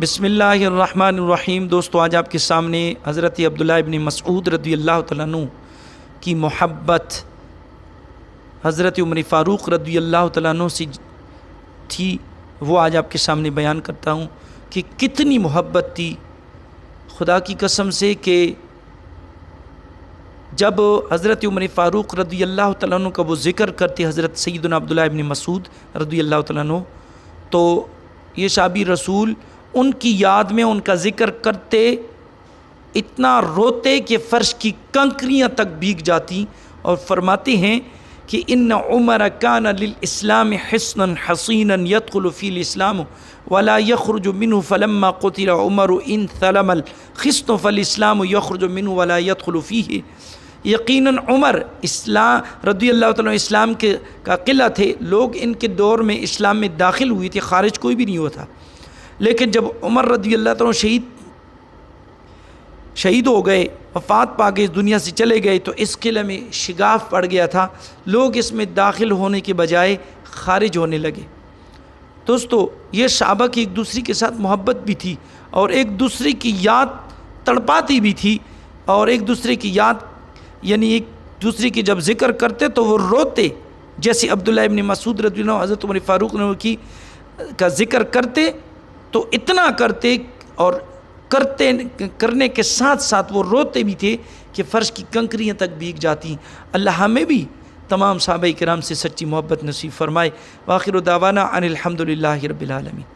بسم اللہ الرحمن الرحیم۔ دوستو، آج آپ کے سامنے حضرت عبداللہ ابن مسعود رضی اللہ تعالیٰ عنہ کی محبت حضرت عمر فاروق رضی اللہ تعالیٰ عنہ سے تھی، وہ آج آپ کے سامنے بیان کرتا ہوں کہ کتنی محبت تھی خدا کی قسم سے، کہ جب حضرت عمر فاروق رضی اللہ تعالیٰ عنہ کا وہ ذکر کرتے حضرت سیدنا عبداللہ ابن مسعود رضی اللہ تعالیٰ عنہ، تو یہ صحابی رسول ان کی یاد میں ان کا ذکر کرتے اتنا روتے کہ فرش کی کنکریاں تک بھیگ جاتی، اور فرماتے ہیں کہ ان عمر کان للاسلام حصنا حصینا يدخل فی الاسلام ولا يخرج منه فلما قتل عمر ان ثلم الخصن فالاسلام يخرج منه ولا يدخل فیہ۔ یقیناً عمر اسلام رضی اللہ تعالیٰ اسلام کا قلعہ تھے، لوگ ان کے دور میں اسلام میں داخل ہوئی تھے، خارج کوئی بھی نہیں ہوا تھا، لیکن جب عمر رضی اللہ تعالیٰ شہید ہو گئے، وفات پا گئے، دنیا سے چلے گئے، تو اس قلعے میں شگاف پڑ گیا تھا، لوگ اس میں داخل ہونے کے بجائے خارج ہونے لگے۔ دوستو، یہ صحابہ کی ایک دوسرے کے ساتھ محبت بھی تھی، اور ایک دوسرے کی یاد تڑپاتی بھی تھی، اور ایک دوسرے کی یاد یعنی ایک دوسرے کی جب ذکر کرتے تو وہ روتے، جیسے عبداللہ ابن مسعود رضی اللہ عنہ حضرت عمر فاروق کا ذکر کرتے تو اتنا کرتے، اور کرنے کے ساتھ ساتھ وہ روتے بھی تھے کہ فرش کی کنکریاں تک بھیگ جاتی۔ اللہ ہمیں بھی تمام صحابہ کرام سے سچی محبت نصیب فرمائے۔ وآخر دعوانا ان الحمد للہ رب العالمین۔